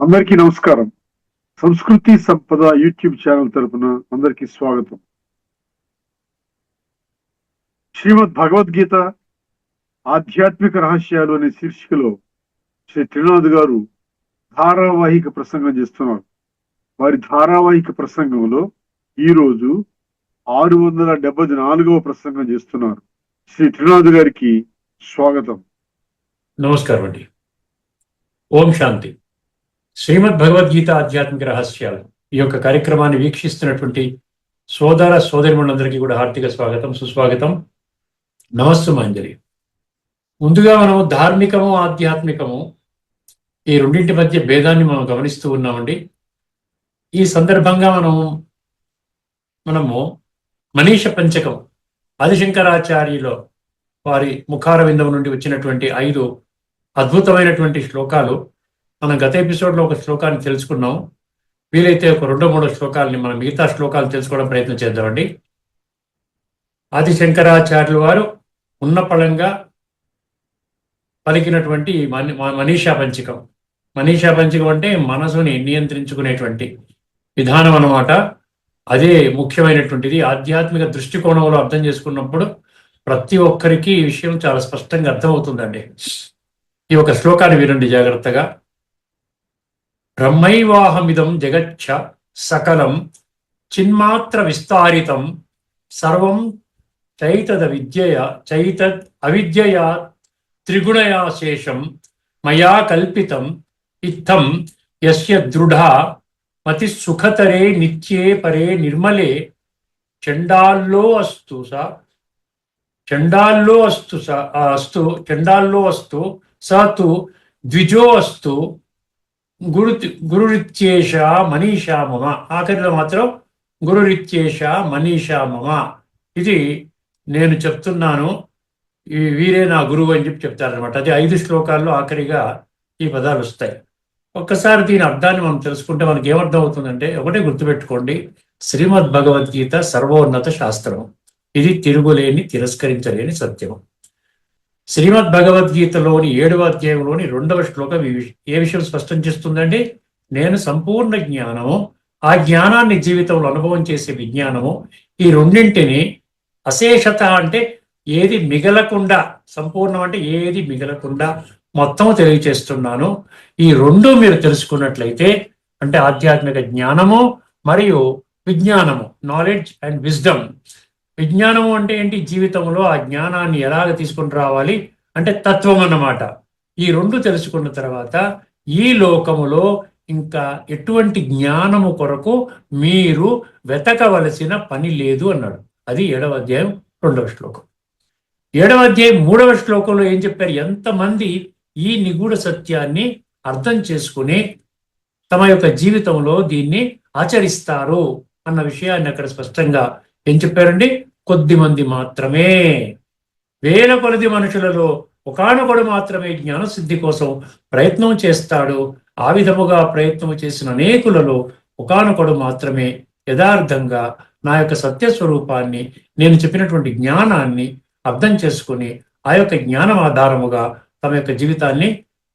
అందరికీ నమస్కారం. సంస్కృతి సంపద యూట్యూబ్ ఛానల్ తరపున అందరికీ స్వాగతం. శ్రీమద్ భగవద్గీత ఆధ్యాత్మిక రహస్యాలు అనే శీర్షికలో శ్రీ త్రినాథ్ గారు ధారావాహిక ప్రసంగం చేస్తున్నారు. వారి ధారావాహిక ప్రసంగంలో ఈరోజు 674వ ప్రసంగం చేస్తున్నారు. శ్రీ త్రినాథ్ గారికి స్వాగతం. నమస్కారం అండి. ఓం శాంతి. శ్రీమద్ భగవద్గీత ఆధ్యాత్మిక రహస్యాలు ఈ యొక్క కార్యక్రమాన్ని వీక్షిస్తున్నటువంటి సోదర సోదరిమణులందరికీ కూడా హార్దిక స్వాగతం, సుస్వాగతం, నమస్సుమాంజలి. ముందుగా మనము ధార్మికము ఆధ్యాత్మికము ఈ రెండింటి మధ్య భేదాన్ని మనం గమనిస్తూ ఉన్నామండి. ఈ సందర్భంగా మనము మనీష పంచకం ఆదిశంకరాచార్యుల వారి ముఖార విందం నుండి వచ్చినటువంటి 5 అద్భుతమైనటువంటి శ్లోకాలు మనం గత ఎపిసోడ్లో ఒక శ్లోకాన్ని తెలుసుకున్నాం. వీలైతే ఒక 2-3 శ్లోకాలని మనం మిగతా శ్లోకాలు తెలుసుకోవడం ప్రయత్నం చేద్దామండి. ఆదిశంకరాచార్యుల వారు ఉన్నపళంగా పలికినటువంటి మనీషా పంచకం. మనీషా పంచకం అంటే మనసుని నియంత్రించుకునేటువంటి విధానం అన్నమాట. అదే ముఖ్యమైనటువంటిది. ఆధ్యాత్మిక దృష్టికోణంలో అర్థం చేసుకున్నప్పుడు ప్రతి ఒక్కరికి ఈ విషయం చాలా స్పష్టంగా అర్థమవుతుందండి. ఈ ఒక శ్లోకాన్ని వినండి జాగ్రత్తగా. బ్రహ్మైవాహమిదం జగచ్చ సకలం చిన్మాత్ర విస్తారితం సర్వం చైతద్ అవిద్యయా త్రిగుణయా శేషం మయా కల్పితం ఇత్థం యస్య దృఢా మతి సుఖతరే నిత్యే పరే నిర్మలే చండాల్లో అస్తు స తు ద్విజో అస్తు గురురిత్యేష మనీషా మమ. ఆఖరిలో మాత్రం గురురిత్యేష మనీషా మమ. ఇది నేను చెప్తున్నాను, వీరే నా గురువు అని చెప్తారనమాట. అది 5 శ్లోకాల్లో ఆఖరిగా ఈ పదాలు వస్తాయి. ఒక్కసారి దీని అర్థాన్ని మనం తెలుసుకుంటే మనకి ఏమర్థం అవుతుందంటే, ఒకటే గుర్తుపెట్టుకోండి, శ్రీమద్ భగవద్గీత సర్వోన్నత శాస్త్రం. ఇది తిరుగులేని తిరస్కరించలేని సత్యం. శ్రీమద్ భగవద్గీతలోని 7వ అధ్యాయంలోని 2వ శ్లోకం ఏ విషయం స్పష్టం చేస్తుందండి? నేను సంపూర్ణ జ్ఞానము, ఆ జ్ఞానాన్ని జీవితంలో అనుభవం చేసే విజ్ఞానము, ఈ రెండింటిని అశేషత అంటే ఏది మిగలకుండా, సంపూర్ణం అంటే ఏది మిగలకుండా మొత్తం తెలియచేస్తున్నాను. ఈ 2 మీరు తెలుసుకున్నట్లయితే, అంటే ఆధ్యాత్మిక జ్ఞానము మరియు విజ్ఞానము, నాలెడ్జ్ అండ్ విజ్డమ్. విజ్ఞానము అంటే ఏంటి? జీవితంలో ఆ జ్ఞానాన్ని ఎలాగ తీసుకుని రావాలి అంటే తత్వం అన్నమాట. ఈ 2 తెలుసుకున్న తర్వాత ఈ లోకములో ఇంకా ఎటువంటి జ్ఞానము కొరకు మీరు వెతకవలసిన పని లేదు అన్నాడు. అది 7వ అధ్యాయం 2వ శ్లోకం. 7వ అధ్యాయం 3వ శ్లోకంలో ఏం చెప్పారు? ఎంతమంది ఈ నిగూఢ సత్యాన్ని అర్థం చేసుకుని తమ యొక్క జీవితంలో దీన్ని ఆచరిస్తారు అన్న విషయాన్ని అక్కడ స్పష్టంగా ఏం చెప్పారండి? కొద్దిమంది మాత్రమే. వేల కొలది మనుషులలో ఒకానొకడు మాత్రమే జ్ఞానసిద్ధి కోసం ప్రయత్నం చేస్తాడు. ఆ విధముగా ప్రయత్నం చేసిన అనేకులలో ఒకానొకడు మాత్రమే యథార్థంగా నా యొక్క సత్యస్వరూపాన్ని, నేను చెప్పినటువంటి జ్ఞానాన్ని అర్థం చేసుకుని ఆ యొక్క జ్ఞానం ఆధారముగా తమ యొక్క జీవితాన్ని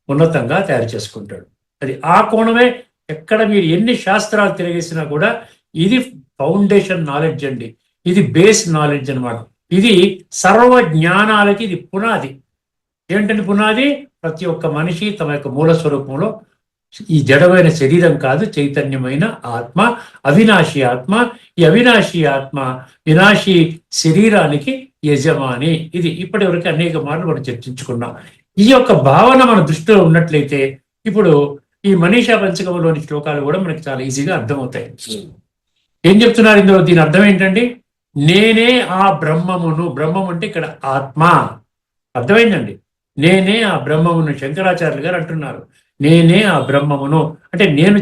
ఉన్నతంగా తయారు చేసుకుంటాడు. అది ఆ కోణమే. ఎక్కడ మీరు ఎన్ని శాస్త్రాలు తిరిగేసినా కూడా ఇది ఫౌండేషన్ నాలెడ్జ్ అండి. ఇది బేస్ నాలెడ్జ్ అనమాట. ఇది సర్వ జ్ఞానాలకి ఇది పునాది. ఏంటంటే పునాది? ప్రతి ఒక్క మనిషి తమ యొక్క మూల స్వరూపంలో ఈ జడమైన శరీరం కాదు, చైతన్యమైన ఆత్మ, అవినాశి ఆత్మ. ఈ అవినాశి ఆత్మ వినాశి శరీరానికి యజమాని. ఇది ఇప్పటి వరకు అనేక మార్లు మనం చర్చించుకున్నాం. ఈ యొక్క భావన మన దృష్టిలో ఉన్నట్లయితే ఇప్పుడు ఈ మనీషా పంచకంలోని శ్లోకాలు కూడా మనకి చాలా ఈజీగా అర్థమవుతాయి. ఏం చెప్తున్నారు ఇందులో? దీని అర్థం ఏంటండి? నేనే ఆ బ్రహ్మమును. బ్రహ్మం అంటే ఇక్కడ ఆత్మ. అర్థమైందండి? నేనే ఆ బ్రహ్మమును. శంకరాచార్యులు గారు అంటున్నారు, నేనే ఆ బ్రహ్మమును. అంటే నేను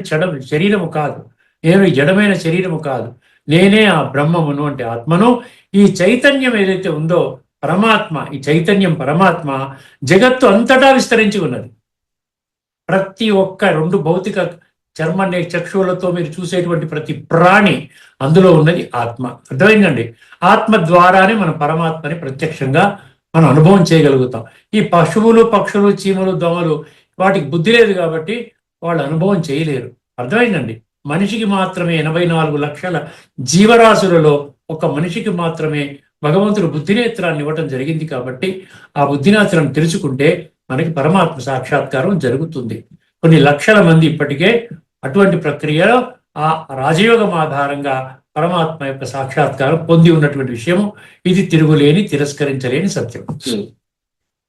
శరీరము కాదు, నేను జడమైన శరీరము కాదు, నేనే ఆ బ్రహ్మమును అంటే ఆత్మను. ఈ చైతన్యం ఏదైతే ఉందో పరమాత్మ, ఈ చైతన్యం పరమాత్మ జగత్తు అంతటా విస్తరించి ఉన్నది. ప్రతి ఒక్క 2 భౌతిక చర్మ చక్షువులతో మీరు చూసేటువంటి ప్రతి ప్రాణి అందులో ఉన్నది ఆత్మ. అర్థమైందండి? ఆత్మ ద్వారానే మనం పరమాత్మని ప్రత్యక్షంగా మనం అనుభవం చేయగలుగుతాం. ఈ పశువులు, పక్షులు, చీమలు, దోమలు వాటికి బుద్ధి లేదు కాబట్టి వాళ్ళు అనుభవం చేయలేరు. అర్థమైందండి. మనిషికి మాత్రమే 84 లక్షల జీవరాశులలో ఒక మనిషికి మాత్రమే భగవంతుడు బుద్ధినేత్రాన్ని ఇవ్వటం జరిగింది. కాబట్టి ఆ బుద్ధినేత్రాన్ని తెరుచుకుంటే మనకి పరమాత్మ సాక్షాత్కారం జరుగుతుంది. కొన్ని లక్షల మంది ఇప్పటికే అటువంటి ప్రక్రియలో ఆ రాజయోగం ఆధారంగా పరమాత్మ యొక్క సాక్షాత్కారం పొంది ఉన్నటువంటి విషయము ఇది తిరుగులేని తిరస్కరించలేని సత్యం.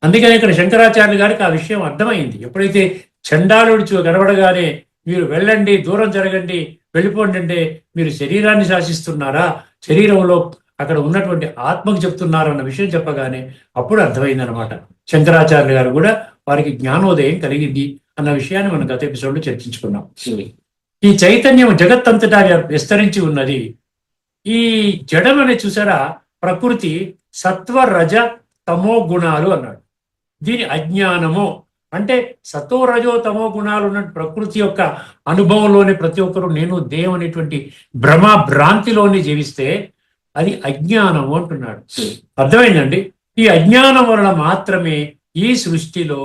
అందుకని ఇక్కడ శంకరాచార్యులు గారికి ఆ విషయం అర్థమైంది. ఎప్పుడైతే చండాలుడు కనబడగానే మీరు వెళ్ళండి, దూరం జరగండి, వెళ్ళిపోండి అంటే మీరు శరీరాన్ని శాసిస్తున్నారా, శరీరంలో అక్కడ ఉన్నటువంటి ఆత్మకు చెప్తున్నారన్న విషయం చెప్పగానే అప్పుడు అర్థమైందనమాట. శంకరాచార్యులు గారు కూడా వారికి జ్ఞానోదయం కలిగింది అన్న విషయాన్ని మనం గత ఎపిసోడ్లో చర్చించుకున్నాం. ఈ చైతన్యం జగత్తంతటా విస్తరించి ఉన్నది. ఈ జడం అనే చూసారా, ప్రకృతి సత్వ రజ తమో గుణాలు అన్నాడు. దీని అజ్ఞానము అంటే సతో రజో తమో గుణాలు ఉన్న ప్రకృతి యొక్క అనుభవంలోనే ప్రతి ఒక్కరూ నేను దేవం అనేటువంటి భ్రాంతిలోని జీవిస్తే అది అజ్ఞానము అంటున్నాడు. అర్థమైందండి. ఈ అజ్ఞానం వలన మాత్రమే ఈ సృష్టిలో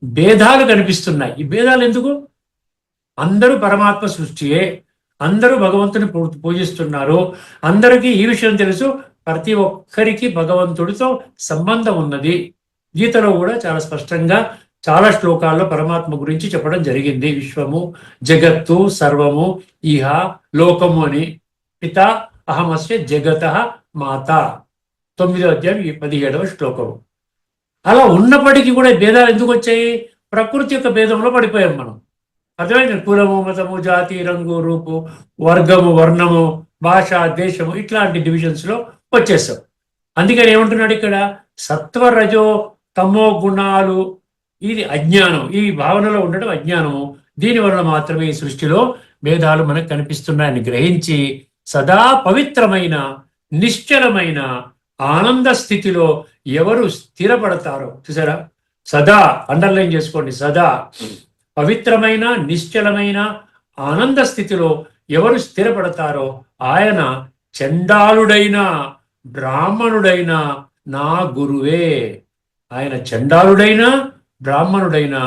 భేదాలు కనిపిస్తున్నాయి. ఈ భేదాలు ఎందుకు? అందరూ పరమాత్మ సృష్టియే, అందరూ భగవంతుని పూజిస్తున్నారు, అందరికీ ఈ విషయం తెలుసు, ప్రతి ఒక్కరికి భగవంతుడితో సంబంధం ఉన్నది. గీతలో కూడా చాలా స్పష్టంగా చాలా శ్లోకాల్లో పరమాత్మ గురించి చెప్పడం జరిగింది. విశ్వము, జగత్తు, సర్వము, ఇహ, లోకము అని. పిత అహమస్య జగత మాత 9వ అధ్యాయం 17వ శ్లోకము. అలా ఉన్నప్పటికీ కూడా భేదాలు ఎందుకు వచ్చాయి? ప్రకృతి యొక్క భేదంలో పడిపోయాం మనం. అర్థమైంది. కులము, మతము, జాతి, రంగు, రూపు, వర్గము, వర్ణము, భాష, దేశము ఇట్లాంటి డివిజన్స్ లో వచ్చేసాం. అందుకని ఏమంటున్నాడు ఇక్కడ? సత్వరజో తమో గుణాలు, ఇది అజ్ఞానం. ఈ భావనలో ఉండడం అజ్ఞానము. దీని వలన మాత్రమే ఈ సృష్టిలో భేదాలు మనకు కనిపిస్తున్నాయని గ్రహించి సదా పవిత్రమైన నిశ్చలమైన ఆనంద స్థితిలో ఎవరు స్థిరపడతారో చూసారా, సదా అండర్లైన్ చేసుకోండి, సదా పవిత్రమైన నిశ్చలమైన ఆనంద స్థితిలో ఎవరు స్థిరపడతారో ఆయన చండాలుడైన బ్రాహ్మణుడైన నా గురువే. ఆయన చండాలుడైన బ్రాహ్మణుడైన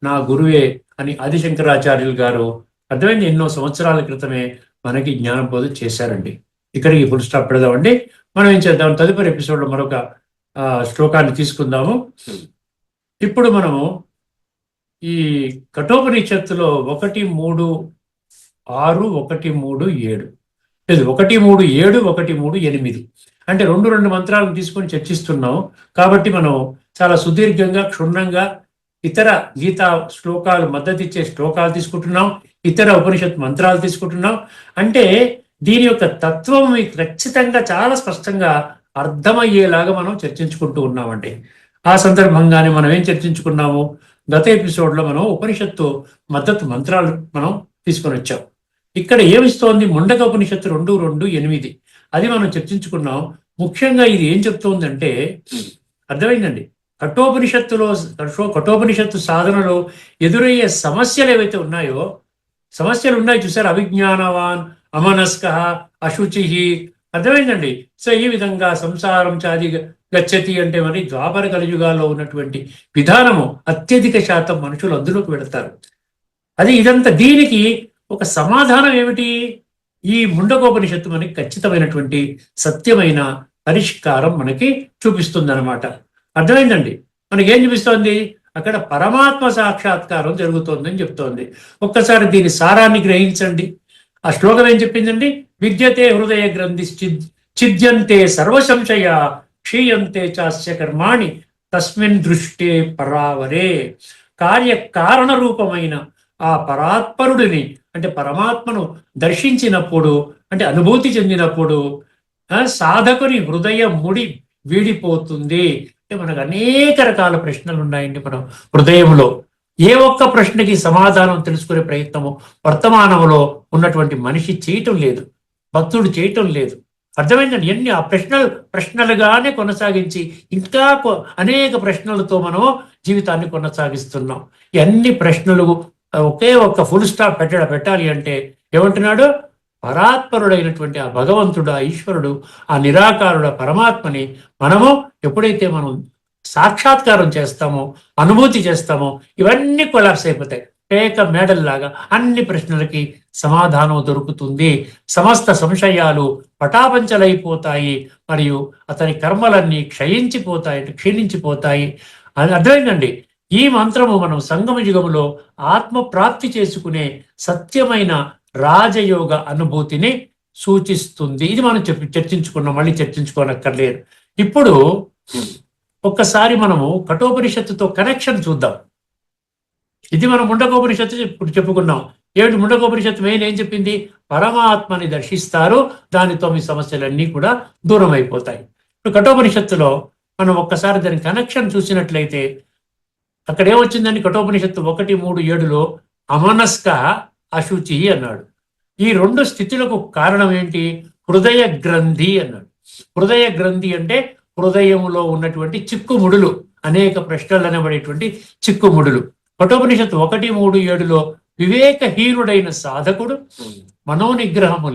నా గురువే అని ఆదిశంకరాచార్యులు గారు అర్థమైంది ఎన్నో సంవత్సరాల క్రితమే మనకి జ్ఞానబోధ చేశారండి. ఇక్కడికి ఫుల్ స్టాప్ పెడదామండి. మనం ఏం చేద్దాం, తదుపరి ఎపిసోడ్లో మరొక శ్లోకాన్ని తీసుకుందాము. ఇప్పుడు మనము ఈ కఠోపనిషత్తులో 1:3:6, 1:3:7 లేదు 1:3:7, 1:3:8 అంటే రెండు మంత్రాలను తీసుకొని చర్చిస్తున్నాం. కాబట్టి మనం చాలా సుదీర్ఘంగా క్షుణ్ణంగా ఇతర గీతా శ్లోకాలు మద్దతిచ్చే శ్లోకాలు తీసుకుంటున్నాం, ఇతర ఉపనిషత్ మంత్రాలు తీసుకుంటున్నాం. అంటే దీని యొక్క తత్వం మీకు ఖచ్చితంగా చాలా స్పష్టంగా అర్థమయ్యేలాగా మనం చర్చించుకుంటూ ఉన్నామండి. ఆ సందర్భంగానే మనం ఏం చర్చించుకున్నాము, గత ఎపిసోడ్లో మనం ఉపనిషత్తు మద్దతు మంత్రాలు మనం తీసుకొని వచ్చాం. ఇక్కడ ఏమిస్తోంది? ముండక ఉపనిషత్తు 2:2:8 అది మనం చర్చించుకున్నాం. ముఖ్యంగా ఇది ఏం చెప్తోందంటే అర్థమైందండి, కఠోపనిషత్తు సాధనలో ఎదురయ్యే సమస్యలు ఏవైతే ఉన్నాయో, సమస్యలు ఉన్నాయి చూసారు, అవిజ్ఞానవాన్, అమనస్క, అశుచి, అర్థమైందండి. సో ఈ విధంగా సంసారం చాది గచ్చతి అంటే మరి ద్వాపర కలియుగాల్లో ఉన్నటువంటి విధానము అత్యధిక శాతం మనుషులు అందులోకి వెళతారు. అది ఇదంతా దీనికి ఒక సమాధానం ఏమిటి? ఈ ముండకోపనిషత్తు మనకి ఖచ్చితమైనటువంటి సత్యమైన పరిష్కారం మనకి చూపిస్తుంది అనమాట. అర్థమైందండి. మనకేం చూపిస్తోంది? అక్కడ పరమాత్మ సాక్షాత్కారం జరుగుతోందని చెప్తోంది. ఒక్కసారి దీని సారాన్ని గ్రహించండి. ఆ శ్లోకం ఏం చెప్పిందండి? విద్యతే హృదయ గ్రంథి ఛిద్యంతే సర్వసంశయ క్షీయంతే చాస్య కర్మాణి తస్మిన్ దృష్టే పరావరే. కార్యకారణ రూపమైన ఆ పరాత్పరుడిని అంటే పరమాత్మను దర్శించినప్పుడు అంటే అనుభూతి చెందినప్పుడు సాధకుని హృదయ ముడి వీడిపోతుంది. అంటే మనకు అనేక రకాల ప్రశ్నలు ఉన్నాయండి మన హృదయంలో. ఏ ఒక్క ప్రశ్నకి సమాధానం తెలుసుకునే ప్రయత్నము వర్తమానంలో ఉన్నటువంటి మనిషి చేయటం లేదు, భక్తుడు చేయటం లేదు. అర్థమైందండి. ఎన్ని ఆ ప్రశ్నలుగానే కొనసాగించి ఇంకా అనేక ప్రశ్నలతో మనం జీవితాన్ని కొనసాగిస్తున్నాం. ఈ అన్ని ప్రశ్నలు ఒకే ఒక్క ఫుల్ స్టాప్ పెట్టాలి అంటే ఏమంటున్నాడు? పరాత్పరుడైనటువంటి ఆ భగవంతుడు, ఆ ఈశ్వరుడు, ఆ నిరాకారుడు, పరమాత్మని మనము ఎప్పుడైతే మనం సాక్షాత్కారం చేస్తామో, అనుభూతి చేస్తామో ఇవన్నీ కొలాప్స్ అయిపోతాయి. పేక మేడల్లాగా అన్ని ప్రశ్నలకి సమాధానం దొరుకుతుంది. సమస్త సంశయాలు పటాపంచలైపోతాయి మరియు అతని కర్మలన్నీ క్షీణించిపోతాయి. అది అర్థమైందండి. ఈ మంత్రము మనం సంగమ యుగములో ఆత్మ ప్రాప్తి చేసుకునే సత్యమైన రాజయోగ అనుభూతిని సూచిస్తుంది. ఇది మనం చర్చించుకున్నాం, మళ్ళీ చర్చించుకోనక్కర్లేదు. ఇప్పుడు ఒక్కసారి మనము కఠోపనిషత్తుతో కనెక్షన్ చూద్దాం. ఇది మనం ముండకోపనిషత్తు ఇప్పుడు చెప్పుకున్నాం. ఏమిటి ముండకోపనిషత్తు మెయిన్ ఏం చెప్పింది? పరమాత్మని దర్శిస్తారు, దానితో మీ సమస్యలన్నీ కూడా దూరం అయిపోతాయి. ఇప్పుడు కఠోపనిషత్తులో మనం ఒక్కసారి దాని కనెక్షన్ చూసినట్లయితే అక్కడ ఏమొచ్చిందని కఠోపనిషత్తు 1:3-7లో అమనస్క అశుచి అన్నాడు. ఈ రెండు స్థితులకు కారణం ఏంటి? హృదయ గ్రంథి అన్నాడు. హృదయ గ్రంథి అంటే హృదయములో ఉన్నటువంటి చిక్కుముడులు, అనేక ప్రశ్నలు అనబడేటువంటి చిక్కుముడులు. కఠోపనిషత్తు 1:3-7లో వివేకహీనుడైన సాధకుడు మనోనిగ్రహము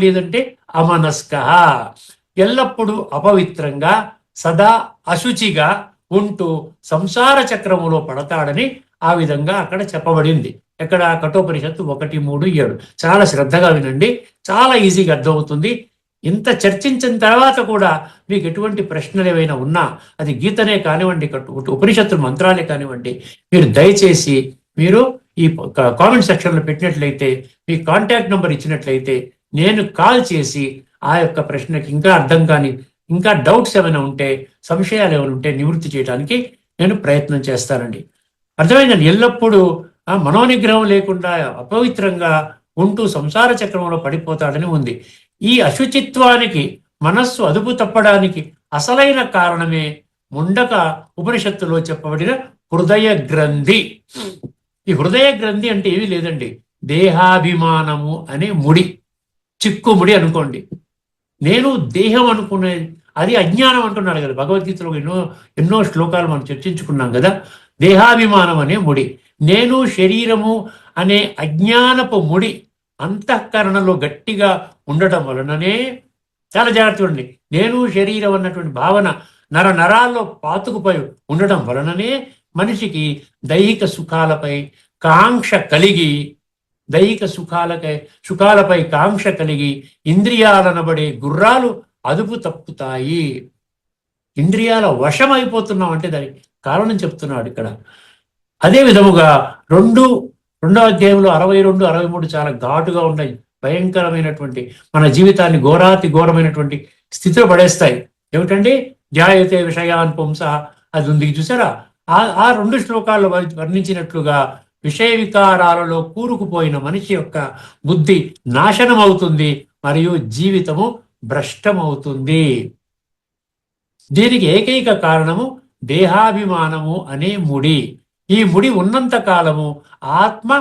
లేదంటే అమనస్క, ఎల్లప్పుడూ అపవిత్రంగా సదా అశుచిగా ఉంటూ సంసార చక్రములో పడతాడని ఆ విధంగా అక్కడ చెప్పబడింది. ఎక్కడ? కఠోపనిషత్తు 1:3-7. చాలా శ్రద్ధగా వినండి, చాలా ఈజీగా అర్థమవుతుంది. ఇంత చర్చించిన తర్వాత కూడా మీకు ఎటువంటి ప్రశ్నలు ఏవైనా ఉన్నా, అది గీతనే కానివ్వండి, ఉపనిషత్తు మంత్రాలే కానివ్వండి, మీరు దయచేసి మీరు ఈ కామెంట్ సెక్షన్లో పెట్టినట్లయితే, మీ కాంటాక్ట్ నెంబర్ ఇచ్చినట్లయితే నేను కాల్ చేసి ఆ యొక్క ప్రశ్నకి ఇంకా అర్థం కాని, ఇంకా డౌట్స్ ఏమైనా ఉంటే, సంశయాలు ఏమైనా ఉంటే నివృత్తి చేయడానికి నేను ప్రయత్నం చేస్తానండి. అర్థమైందండి? ఎల్లప్పుడూ మనోనిగ్రహం లేకుండా అపవిత్రంగా ఉంటూ సంసార చక్రంలో పడిపోతాడని ఉంది. ఈ అశుచిత్వానికి, మనస్సు అదుపు తప్పడానికి అసలైన కారణమే ముండక ఉపనిషత్తులో చెప్పబడిన హృదయ గ్రంథి. ఈ హృదయ గ్రంథి అంటే ఏమీ లేదండి, దేహాభిమానము అనే ముడి, చిక్కుముడి అనుకోండి. నేను దేహం అనుకునే అది అజ్ఞానం అంటున్నాడు కదా భగవద్గీతలో. ఎన్నో శ్లోకాలు మనం చర్చించుకున్నాం కదా. దేహాభిమానం అనే ముడి, నేను శరీరము అనే అజ్ఞానపు ముడి అంతఃకరణలో గట్టిగా ఉండటం వలననే, చాలా జాగ్రత్త ఉండండి, నేను శరీరం అన్నటువంటి భావన నరాల్లో పాతుకుపోయి ఉండటం వలననే మనిషికి దైహిక సుఖాలపై కాంక్ష కలిగి, సుఖాలపై కాంక్ష కలిగి ఇంద్రియాలనబడే గుర్రాలు అదుపు తప్పుతాయి. ఇంద్రియాల వశం అయిపోతున్నాం అంటే దానికి కారణం చెప్తున్నాడు ఇక్కడ. అదే విధముగా రెండో అధ్యాయంలో 62-63 చాలా ఘాటుగా ఉన్నాయి, భయంకరమైనటువంటి, మన జీవితాన్ని ఘోరమైనటువంటి స్థితిలో పడేస్తాయి. ఏమిటండి? ధ్యాయతే విషయాన్ పుంస, అది ఉంది చూసారా? ఆ 2 శ్లోకాల్లో వర్ణించినట్లుగా విషయ వికారాలలో కూరుకుపోయిన మనిషి యొక్క బుద్ధి నాశనం అవుతుంది మరియు జీవితము భ్రష్టమవుతుంది. దీనికి ఏకైక కారణము దేహాభిమానము అనే ముడి. ఈ ముడి ఉన్నంత కాలము ఆత్మ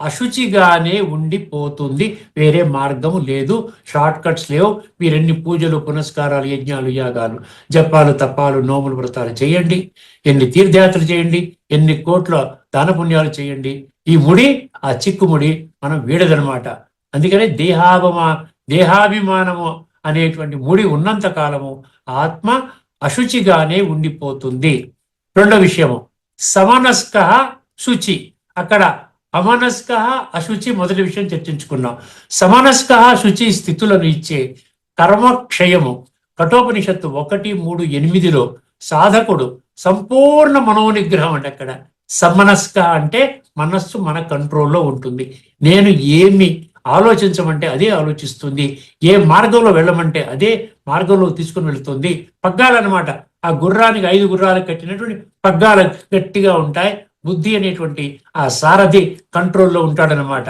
అశుచిగానే ఉండిపోతుంది, వేరే మార్గము లేదు, షార్ట్ కట్స్ లేవు. మీరెన్ని పూజలు, పునస్కారాలు, యజ్ఞాలు, యాగాలు, జపాలు, తపాలు, నోములు, వ్రతాలు చేయండి, ఎన్ని తీర్థయాత్రలు చేయండి, ఎన్ని కోట్ల దాన పుణ్యాలు చేయండి, ఈ ముడి, ఆ చిక్కుముడి మనం వీడదనమాట. అందుకనే దేహాభిమానము అనేటువంటి ముడి ఉన్నంత కాలము ఆత్మ అశుచిగానే ఉండిపోతుంది. రెండో విషయము సమనస్క శుచి. అక్కడ అమనస్క అశుచి మొదటి విషయం చర్చించుకున్నాం. సమనస్క శుచి స్థితులను ఇచ్చే కర్మక్షయము కఠోపనిషత్తు 1:3-8లో సాధకుడు సంపూర్ణ మనోనిగ్రహం అంటే, అక్కడ సమనస్క అంటే మనస్సు మన కంట్రోల్లో ఉంటుంది. నేను ఏమి ఆలోచించమంటే అదే ఆలోచిస్తుంది, ఏ మార్గంలో వెళ్ళమంటే అదే మార్గంలో తీసుకుని వెళుతుంది. పగ్గాలన్నమాట, ఆ గుర్రానికి 5 గుర్రాలకు కట్టినటువంటి పగ్గాలు గట్టిగా ఉంటాయి. బుద్ధి అనేటువంటి ఆ సారథి కంట్రోల్లో ఉంటాడనమాట.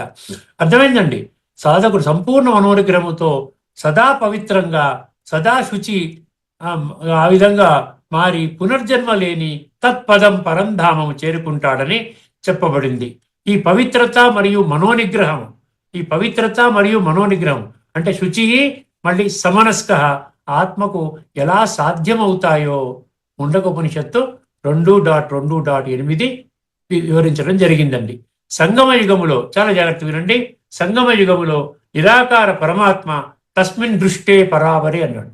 అర్థమైందండి? సాధకుడు సంపూర్ణ మనోనిగ్రహముతో సదా పవిత్రంగా, సదా శుచి, ఆ విధంగా మారి పునర్జన్మ లేని తత్పదం పరంధామము చేరుకుంటాడని చెప్పబడింది. ఈ పవిత్రత మరియు మనోనిగ్రహం అంటే శుచి మళ్ళీ సమనస్క ఆత్మకు ఎలా సాధ్యమవుతాయో ముండకోపనిషత్తు 2.2.8 వివరించడం జరిగిందండి. సంగమ యుగములో, చాలా జాగ్రత్త వినండి, సంగమ యుగములో నిరాకార పరమాత్మ తస్మిన్ దృష్టే పరావరి అన్నాడు.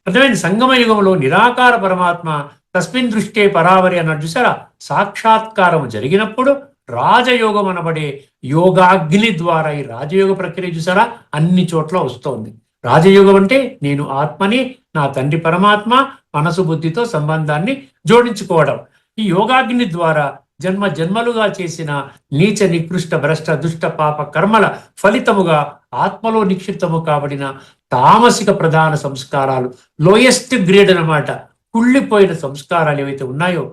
అర్థమైంది? సంగమ యుగంలో నిరాకార పరమాత్మ తస్మిన్ దృష్టే పరావరి అన్నాడు చూసారా. సాక్షాత్కారం జరిగినప్పుడు రాజయోగం అనబడే యోగాగ్ని ద్వారా ఈ రాజయోగ ప్రక్రియ చూసారా అన్ని చోట్ల వస్తోంది. రాజయోగం అంటే నేను ఆత్మని, నా తండ్రి పరమాత్మ, మనసు బుద్ధితో సంబంధాన్ని జోడించుకోవడం. ఈ యోగాగ్ని ద్వారా జన్మ జన్మలుగా చేసిన నీచ నికృష్ట భ్రష్ట దుష్ట పాప కర్మల ఫలితముగా ఆత్మలో నిక్షిప్తము కాబడిన తామసిక ప్రధాన సంస్కారాలు, లోయెస్ట్ గ్రేడ్ అన్నమాట, కుళ్ళిపోయిన సంస్కారాలు ఏవైతే ఉన్నాయో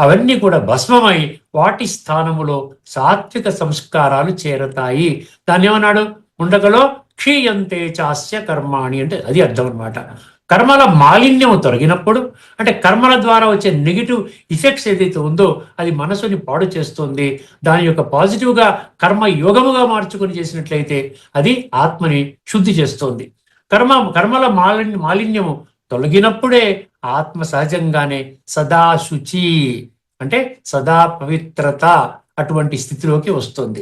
అవన్నీ కూడా భస్మమై వాటి స్థానములో సాత్విక సంస్కారాలు చేరతాయి. దాన్ని ఏమన్నాడు, ఉండకలో క్షీయంతే చాస్య కర్మాణి అంటే అది అర్థం అనమాట. కర్మల మాలిన్యం తొలగినప్పుడు, అంటే కర్మల ద్వారా వచ్చే నెగిటివ్ ఇఫెక్ట్స్ ఏదైతే ఉందో అది మనసుని పాడు చేస్తుంది. దాని యొక్క పాజిటివ్గా కర్మ యోగముగా మార్చుకొని చేసినట్లయితే అది ఆత్మని శుద్ధి చేస్తుంది. కర్మల మాలిన్యము తొలగినప్పుడే ఆత్మ సహజంగానే సదా శుచి అంటే సదా పవిత్రత అటువంటి స్థితిలోకి వస్తుంది.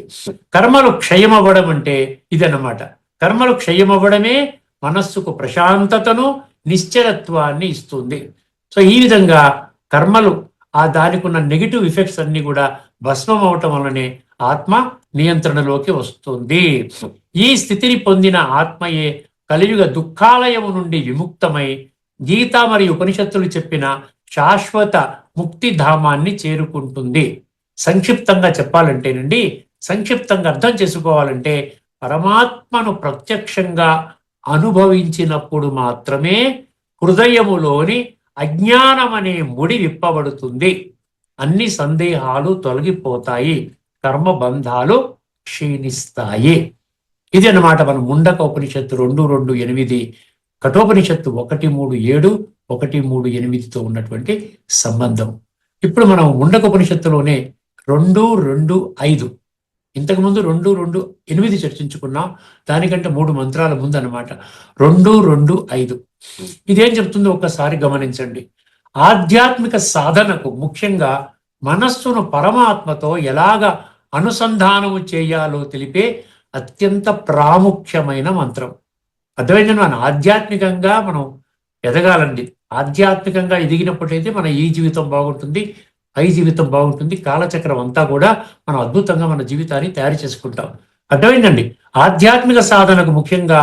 కర్మలు క్షయమవ్వడం అంటే ఇదన్నమాట. కర్మలు క్షయమవ్వడమే మనస్సుకు ప్రశాంతతను నిశ్చలత్వాన్ని ఇస్తుంది. సో ఈ విధంగా కర్మలు దానికి ఉన్న నెగిటివ్ ఎఫెక్ట్స్ అన్ని కూడా భస్మం అవటం వల్లనే ఆత్మ నియంత్రణలోకి వస్తుంది. ఈ స్థితిని పొందిన ఆత్మయే కలియుగ దుఃఖాలయము నుండి విముక్తమై గీత మరియు ఉపనిషత్తులు చెప్పిన శాశ్వత ముక్తిధామాన్ని చేరుకుంటుంది. సంక్షిప్తంగా చెప్పాలంటేనండి, సంక్షిప్తంగా అర్థం చేసుకోవాలంటే పరమాత్మను ప్రత్యక్షంగా అనుభవించినప్పుడు మాత్రమే హృదయములోని అజ్ఞానం అనే ముడి విప్పబడుతుంది. అన్ని సందేహాలు తొలగిపోతాయి, కర్మబంధాలు క్షీణిస్తాయి. ఇది అన్నమాట మన ముండక ఉపనిషత్తు 2:2:8, కఠోపనిషత్తు 1:3:7, 1:3:8తో ఉన్నటువంటి సంబంధం. ఇప్పుడు మనం ముండక ఉపనిషత్తులోనే 2:2:5, ఇంతకుముందు 2:2:8 చర్చించుకున్నాం. దానికంటే 3 మంత్రాల ముందు అనమాట 2:2:5. ఇదేం చెప్తుందో ఒక్కసారి గమనించండి. ఆధ్యాత్మిక సాధనకు ముఖ్యంగా మనస్సును పరమాత్మతో ఎలాగ అనుసంధానము చేయాలో తెలిపే అత్యంత ప్రాముఖ్యమైన మంత్రం. అర్థమైంది. మన ఆధ్యాత్మికంగా మనం ఎదగాలండి. ఆధ్యాత్మికంగా ఎదిగినప్పుడైతే మన ఈ జీవితం బాగుంటుంది, పై జీవితం బాగుంటుంది, కాలచక్రం అంతా కూడా మనం అద్భుతంగా మన జీవితాన్ని తయారు చేసుకుంటాం. అర్థమైందండి. ఆధ్యాత్మిక సాధనకు ముఖ్యంగా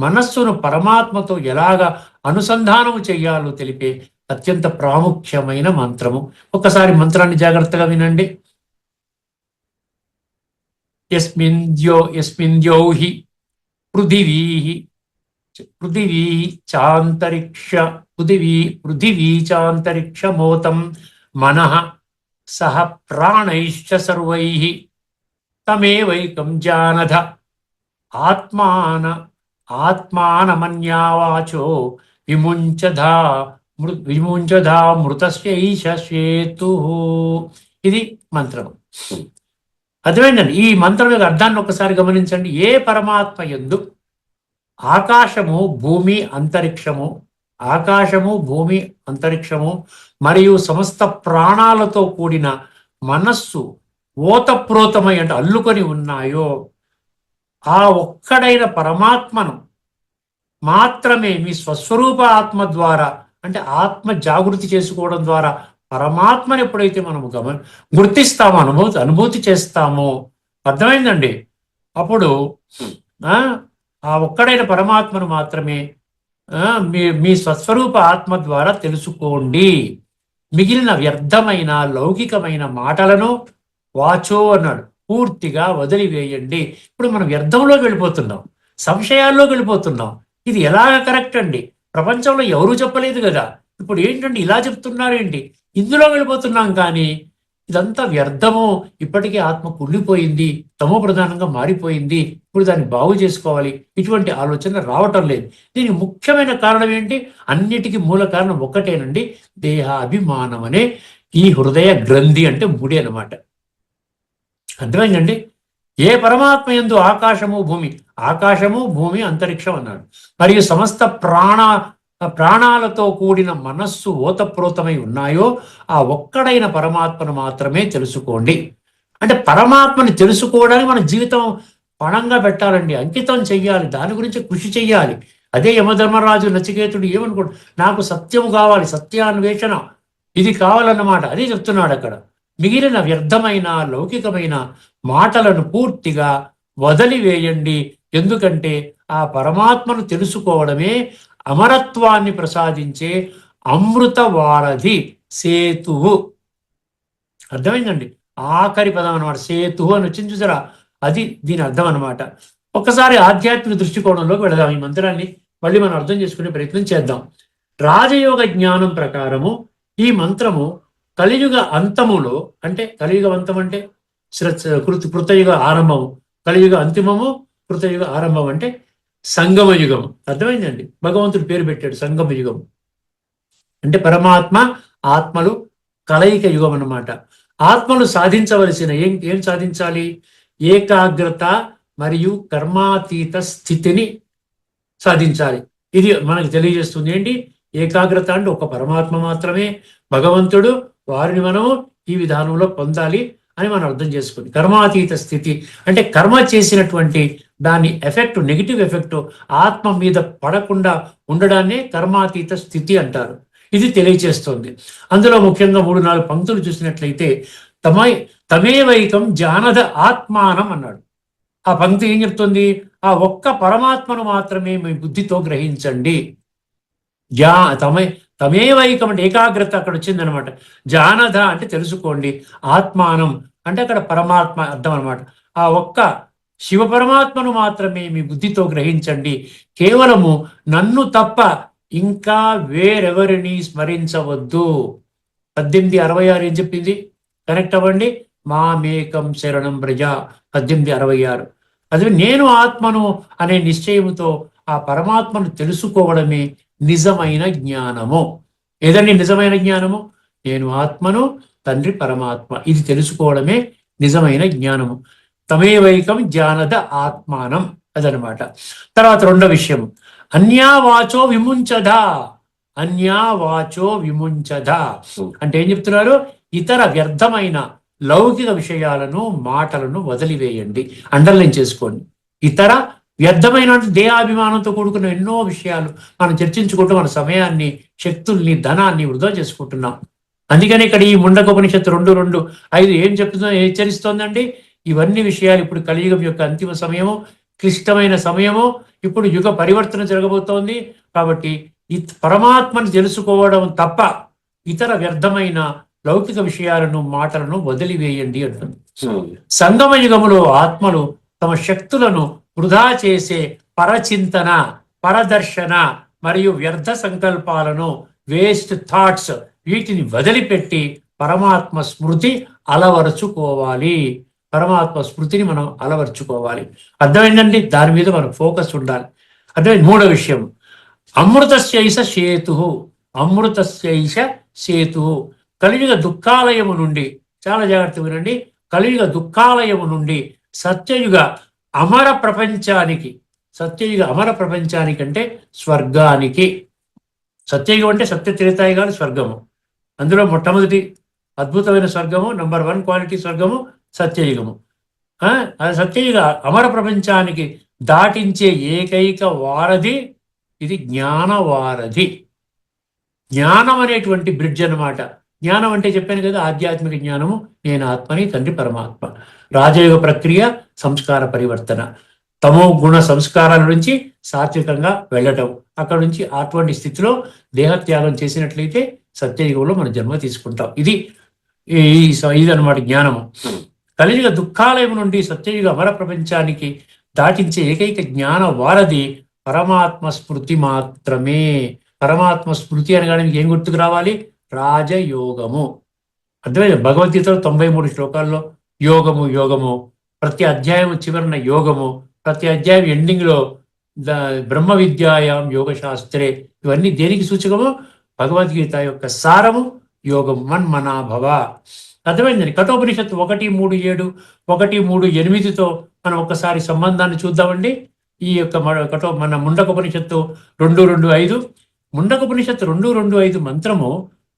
మనస్సును పరమాత్మతో ఎలాగ అనుసంధానము చేయాలో తెలిపే అత్యంత ప్రాముఖ్యమైన మంత్రము. ఒక్కసారి మంత్రాన్ని జాగ్రత్తగా వినండి. యస్మిన్ద్యోహి పృథివీ చాంతరిక్షమోతం మనః సహ ప్రాణైశ్చ సర్వైః తమేవైకం జానథ ఆత్మానమన్యావాచో విముంచధా మృతస్యైష శ్వేతుః. ఇది మంత్రం. అర్థమైందండి. ఈ మంత్రం యొక్క అర్థాన్ని ఒకసారి గమనించండి. ఏ పరమాత్మ యందు ఆకాశము భూమి అంతరిక్షము మరియు సమస్త ప్రాణాలతో కూడిన మనస్సు ఓతప్రోతమై అంటే అల్లుకొని ఉన్నాయో ఆ ఒక్కడైన పరమాత్మను మాత్రమే మీ స్వస్వరూప ఆత్మ ద్వారా అంటే ఆత్మ జాగృతి చేసుకోవడం ద్వారా పరమాత్మను ఎప్పుడైతే మనము గుర్తిస్తామో అనుభూతి చేస్తామో, అర్థమైందండి, అప్పుడు ఆ ఒక్కడైన పరమాత్మను మాత్రమే మీ స్వస్వరూప ఆత్మ ద్వారా తెలుసుకోండి. మిగిలిన వ్యర్థమైన లౌకికమైన మాటలను వాచో అన్నాడు పూర్తిగా వదిలివేయండి. ఇప్పుడు మనం వ్యర్థంలోకి వెళ్ళిపోతున్నాం, సంశయాల్లోకి వెళ్ళిపోతున్నాం. ఇది ఎలాగ కరెక్ట్ అండి? ప్రపంచంలో ఎవరూ చెప్పలేదు కదా. ఇప్పుడు ఏంటండి ఇలా చెప్తున్నారేంటి? ఇందులో వెళ్ళిపోతున్నాం. కానీ ఇదంతా వ్యర్థము. ఇప్పటికే ఆత్మ కుళ్ళిపోయింది, తమో ప్రధానంగా మారిపోయింది. ఇప్పుడు దాన్ని బాగు చేసుకోవాలి. ఇటువంటి ఆలోచన రావటం లేదు. దీనికి ముఖ్యమైన కారణం ఏంటి? అన్నిటికీ మూల కారణం ఒక్కటేనండి, దేహాభిమానం అనే ఈ హృదయ గ్రంథి అంటే ముడి అన్నమాట. అర్థమైందండి. ఏ పరమాత్మ యందు ఆకాశము భూమి అంతరిక్షం అన్నాడు. మరియు సమస్త ప్రాణాలతో కూడిన మనస్సు ఓతప్రోతమై ఉన్నాయో ఆ ఒక్కడైన పరమాత్మను మాత్రమే తెలుసుకోండి. అంటే పరమాత్మని తెలుసుకోవడానికి మన జీవితం పణంగా పెట్టాలండి, అంకితం చెయ్యాలి, దాని గురించి కృషి చెయ్యాలి. అదే యమధర్మరాజు నచికేతుడు ఏమనుకోడు, నాకు సత్యము కావాలి, సత్యాన్వేషణ, ఇది కావాలన్నమాట. అది చెప్తున్నాడు అక్కడ. మిగిలిన వ్యర్థమైన లౌకికమైన మాటలను పూర్తిగా వదిలివేయండి. ఎందుకంటే ఆ పరమాత్మను తెలుసుకోవడమే అమరత్వాన్ని ప్రసాదించే అమృత వారధి, సేతువు. అర్థమైందండి? ఆఖరి పదం అనమాట. సేతువు అని వచ్చింది చూసారా, అది దీని అర్థం అనమాట. ఒక్కసారి ఆధ్యాత్మిక దృష్టికోణంలోకి వెళదాం. ఈ మంత్రాన్ని మళ్ళీ మనం అర్థం చేసుకునే ప్రయత్నం చేద్దాం. రాజయోగ జ్ఞానం ప్రకారము ఈ మంత్రము కలియుగ అంతములో, అంటే కలియుగ అంతం అంటే కృతయుగ ఆరంభము, కలియుగ అంతిమము, కృతయుగ ఆరంభం అంటే సంగమ యుగం. అర్థమైందండి? భగవంతుడు పేరు పెట్టాడు సంగమ యుగం అంటే పరమాత్మ ఆత్మలు కలయిక యుగం అన్నమాట. ఆత్మలు సాధించవలసిన ఏం సాధించాలి? ఏకాగ్రత మరియు కర్మాతీత స్థితిని సాధించాలి. ఇది మనకు తెలియజేస్తుంది. ఏంటి? ఏకాగ్రత అంటే ఒక పరమాత్మ మాత్రమే భగవంతుడు, వారిని మనము ఈ విధానంలో పొందాలి అని మనం అర్థం చేసుకుంది. కర్మాతీత స్థితి అంటే కర్మ చేసినటువంటి దాని ఎఫెక్ట్, నెగిటివ్ ఎఫెక్ట్ ఆత్మ మీద పడకుండా ఉండడాన్నే కర్మాతీత స్థితి అంటారు. ఇది తెలియచేస్తుంది. అందులో ముఖ్యంగా 3-4 పంక్తులు చూసినట్లయితే తమేవైకం జానద ఆత్మానం అన్నాడు. ఆ పంక్తి ఏం చెప్తుంది? ఆ ఒక్క పరమాత్మను మాత్రమే మీ బుద్ధితో గ్రహించండి. తమేవైకం అంటే ఏకాగ్రత అక్కడ వచ్చిందనమాట. జానద అంటే తెలుసుకోండి, ఆత్మానం అంటే అక్కడ పరమాత్మ అర్థం అనమాట. ఆ ఒక్క శివ పరమాత్మను మాత్రమే మీ బుద్ధితో గ్రహించండి. కేవలము నన్ను తప్ప ఇంకా వేరెవరిని స్మరించవద్దు. 1866 ఏం చెప్పింది? కనెక్ట్ అవ్వండి. మామేకం శరణం ప్రజ 1866. అదే నేను ఆత్మను అనే నిశ్చయముతో ఆ పరమాత్మను తెలుసుకోవడమే నిజమైన జ్ఞానము. ఏదండి నిజమైన జ్ఞానము? నేను ఆత్మను, తండ్రి పరమాత్మ, ఇది తెలుసుకోవడమే నిజమైన జ్ఞానము. తమేవైకం జానద ఆత్మానం అదనమాట. తర్వాత రెండో విషయం, అన్యావాచో విముంచదా. అన్యావాచో విముంచదా అంటే ఏం చెప్తున్నారు? ఇతర వ్యర్థమైన లౌకిక విషయాలను, మాటలను వదిలివేయండి. అండర్లైన్ చేసుకోండి. ఇతర వ్యర్థమైన దేహాభిమానంతో కూడుకున్న ఎన్నో విషయాలు మనం చర్చించుకుంటూ మన సమయాన్ని, శక్తుల్ని, ధనాన్ని వృధా చేసుకుంటున్నాం. అందుకని ఇక్కడ ఈ ముండకోపనిషత్తు 2:2-5 ఏం చెప్తుందో, హెచ్చరిస్తోందండి? ఇవన్నీ విషయాలు ఇప్పుడు కలియుగం యొక్క అంతిమ సమయము, క్లిష్టమైన సమయము. ఇప్పుడు యుగ పరివర్తన జరగబోతోంది. కాబట్టి ఈ పరమాత్మను తెలుసుకోవడం తప్ప ఇతర వ్యర్థమైన లౌకిక విషయాలను, మాటలను వదిలివేయండి అంటుంది. సంగమ యుగములో ఆత్మలు తమ శక్తులను వృధా చేసే పరచింతన, పరదర్శన మరియు వ్యర్థ సంకల్పాలను, వేస్ట్ థాట్స్, వీటిని వదిలిపెట్టి పరమాత్మ స్మృతి అలవరుచుకోవాలి. పరమాత్మ స్మృతిని మనం అలవర్చుకోవాలి. అర్థమైందండి? దాని మీద మనం ఫోకస్ ఉండాలి. అర్థమైంది? మూడో విషయం, అమృతస్యైష సేతు. అమృతస్యైష సేతు. కలియుగ దుఃఖాలయము నుండి, చాలా జాగ్రత్తగా వినండి, కలియుగ దుఃఖాలయము నుండి సత్యయుగ అమర ప్రపంచానికి, సత్యయుగ అమర ప్రపంచానికి అంటే స్వర్గానికి. సత్యయుగం అంటే సత్య త్రేతాయుగాలు స్వర్గము. అందులో మొట్టమొదటి అద్భుతమైన స్వర్గము, నంబర్ 1 క్వాలిటీ స్వర్గము సత్యయుగము. సత్యయుగ అమర ప్రపంచానికి దాటించే ఏకైక వారధి ఇది జ్ఞాన వారధి. జ్ఞానం అనేటువంటి బ్రిడ్జ్ అన్నమాట. జ్ఞానం అంటే చెప్పాను కదా, ఆధ్యాత్మిక జ్ఞానము, నేను ఆత్మని, తండ్రి పరమాత్మ. రాజయోగ ప్రక్రియ సంస్కార పరివర్తన, తమో గుణ సంస్కారాల నుంచి సాత్వికంగా వెళ్ళటం, అక్కడ నుంచి అటువంటి స్థితిలో దేహత్యాగం చేసినట్లయితే సత్యయుగంలో మన జన్మ తీసుకుంటాం. ఇది అనమాట జ్ఞానము. కలియుగ దుఃఖాలయం నుండి సత్యయుగ అమర ప్రపంచానికి దాటించే ఏకైక జ్ఞాన వారధి పరమాత్మ స్మృతి మాత్రమే. పరమాత్మ స్మృతి అనగానే మీకు ఏం గుర్తుకు రావాలి? రాజయోగము. అర్థమైంది? భగవద్గీతలో 93 శ్లోకాల్లో యోగము యోగము, ప్రతి అధ్యాయం చివరన యోగము, ప్రతి అధ్యాయం ఎండింగ్ లో బ్రహ్మ విద్యాయాం యోగ శాస్త్రే. ఇవన్నీ దేనికి సూచకము? భగవద్గీత యొక్క సారము యోగం. మన్మనాభవ. అర్థమైందండి? కఠోపనిషత్తు 1:3-7, 1:3-8తో మనం ఒకసారి సంబంధాన్ని చూద్దామండి. ఈ యొక్క మన ముండకోపనిషత్తు 2:2-5. ముండకోపనిషత్తు 2:2-5 మంత్రము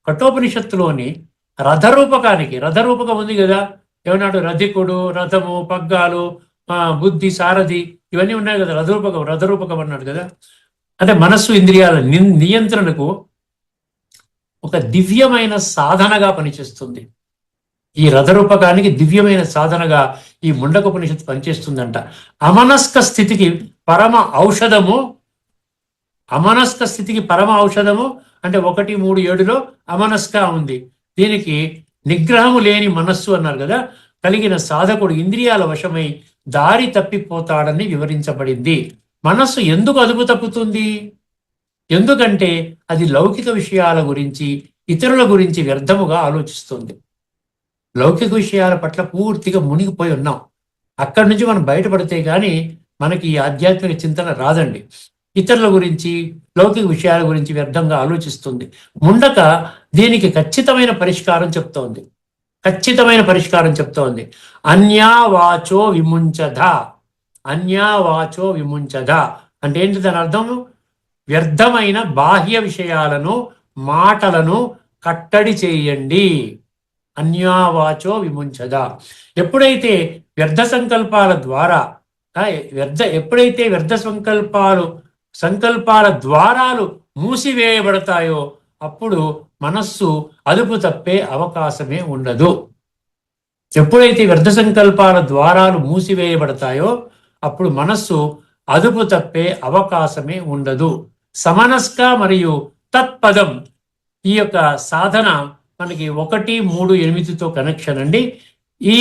కఠోపనిషత్తులోని రథరూపకానికి, రథరూపకం ఉంది కదా, ఏమన్నాడు? రథికుడు, రథము, పగ్గాలు, బుద్ధి, సారథి, ఇవన్నీ ఉన్నాయి కదా. రథరూపకం అన్నాడు కదా. అంటే మనస్సు, ఇంద్రియాల నియంత్రణకు ఒక దివ్యమైన సాధనగా పనిచేస్తుంది. ఈ రథరూపకానికి దివ్యమైన సాధనగా ఈ ముండకోపనిషత్తు పనిచేస్తుందంట. అమనస్క స్థితికి పరమ ఔషధము, అమనస్క స్థితికి పరమ ఔషధము అంటే 1:3:7లో అమనస్క ఉంది. దీనికి నిగ్రహము లేని మనస్సు అన్నారు కదా, కలిగిన సాధకుడు ఇంద్రియాల వశమై దారి తప్పిపోతాడని వివరించబడింది. మనస్సు ఎందుకు అదుపు తప్పుతుంది? ఎందుకంటే అది లౌకిక విషయాల గురించి, ఇతరుల గురించి వ్యర్థముగా ఆలోచిస్తుంది. లౌకిక విషయాల పట్ల పూర్తిగా మునిగిపోయి ఉన్నాం. అక్కడి నుంచి మనం బయటపడితే గాని మనకి ఈ ఆధ్యాత్మిక చింతన రాదండి. ఇతరుల గురించి, లౌకిక విషయాల గురించి వ్యర్థంగా ఆలోచిస్తుంది. ముండక దీనికి ఖచ్చితమైన పరిష్కారం చెప్తోంది. ఖచ్చితమైన పరిష్కారం చెప్తోంది. అన్యావాచో విముంచధ. అన్యావాచో విముంచధ అంటే ఏంటి? దాని అర్థం వ్యర్థమైన బాహ్య విషయాలను, మాటలను కట్టడి చేయండి. అన్యావాచో విముంచద. ఎప్పుడైతే వ్యర్థ సంకల్పాల ద్వారా ఎప్పుడైతే వ్యర్థ సంకల్పాల ద్వారాలు మూసివేయబడతాయో అప్పుడు మనస్సు అదుపు తప్పే అవకాశమే ఉండదు. ఎప్పుడైతే వ్యర్థ సంకల్పాల ద్వారాలు మూసివేయబడతాయో అప్పుడు మనస్సు అదుపు తప్పే అవకాశమే ఉండదు. సమనస్క మరియు తత్పదం ఈ యొక్క సాధన మనకి 1:3:8తో కనెక్షన్ అండి. ఈ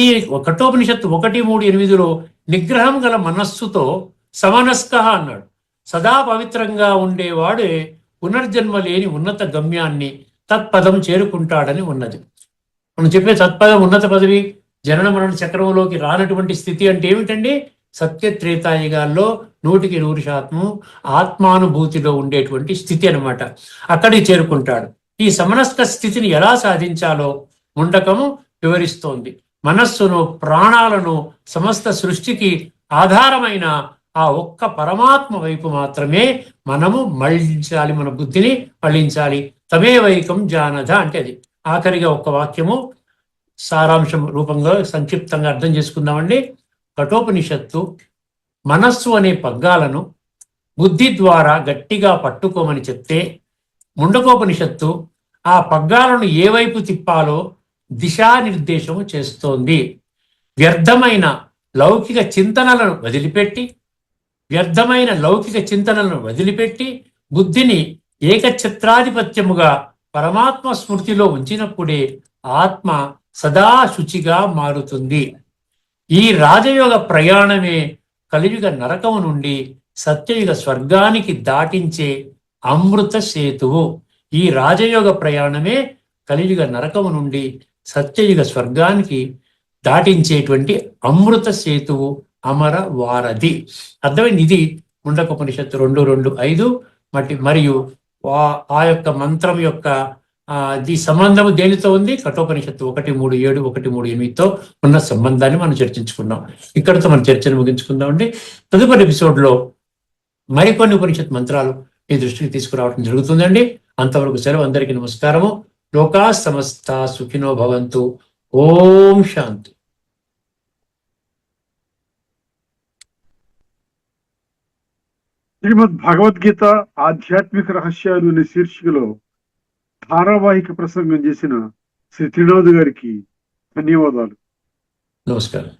కఠోపనిషత్తు 1:3:8లో నిగ్రహం గల మనస్సుతో సమనస్క అన్నాడు. సదా పవిత్రంగా ఉండేవాడే పునర్జన్మ లేని ఉన్నత గమ్యాన్ని తత్పదం చేరుకుంటాడని ఉన్నది. మనం చెప్పే తత్పదం ఉన్నత పదవి, జనన మరణ చక్రంలోకి రానటువంటి స్థితి అంటే ఏమిటండి? సత్యత్రేతాయుగాల్లో 100% ఆత్మానుభూతిలో ఉండేటువంటి స్థితి అన్నమాట. అక్కడికి చేరుకుంటాడు. ఈ సమనస్క స్థితిని ఎలా సాధించాలో ముండకము వివరిస్తోంది. మనస్సును, ప్రాణాలను, సమస్త సృష్టికి ఆధారమైన ఆ ఒక్క పరమాత్మ వైపు మాత్రమే మనము మళ్ళించాలి, మన బుద్ధిని మళ్ళించాలి. తమేవైకం జానధ అంటే అది. ఆఖరిగా ఒక్క వాక్యము సారాంశం రూపంలో సంక్షిప్తంగా అర్థం చేసుకుందామండి. కఠోపనిషత్తు మనస్సు అనే పగ్గాలను బుద్ధి ద్వారా గట్టిగా పట్టుకోమని చెప్తే, ముండకోపనిషత్తు ఆ పగ్గాలను ఏ వైపు తిప్పాలో దిశానిర్దేశము చేస్తోంది. వ్యర్థమైన లౌకిక చింతనలను వదిలిపెట్టి బుద్ధిని ఏకఛత్రాధిపత్యముగా పరమాత్మ స్మృతిలో ఉంచినప్పుడే ఆత్మ సదా శుచిగా మారుతుంది. ఈ రాజయోగ ప్రయాణమే కలియుగ నరకము నుండి సత్యయుగ స్వర్గానికి దాటించే అమృత సేతువు. ఈ రాజయోగ ప్రయాణమే కలియుగ నరకము నుండి సత్యయుగ స్వర్గానికి దాటించేటువంటి అమృత సేతువు, అమర వారధి. అర్థమైంది? ఇది ముండకోపనిషత్తు 2:2:5 మరియు ఆ యొక్క మంత్రం యొక్క ఈ సంబంధము దేనితో ఉంది? కఠోపనిషత్తు 1:3:7, 1:3:8తో ఉన్న సంబంధాన్ని మనం చర్చించుకున్నాం. ఇక్కడితో మన చర్చను ముగించుకుందామండి. తదుపరి ఎపిసోడ్లో మరికొన్ని ఉపనిషత్ మంత్రాలు మీ దృష్టికి తీసుకురావడం జరుగుతుందండి. అంతవరకు సెలవు. అందరికీ నమస్కారము. లోకా సమస్త సుఖినో భవంతు. ఓం శాంతి. శ్రీమద్ భగవద్గీత ఆధ్యాత్మిక రహస్యాలు అనే శీర్షికలో ధారావాహిక ప్రసంగం చేసిన శ్రీ త్రినాథ్ గారికి ధన్యవాదాలు. నమస్కారం.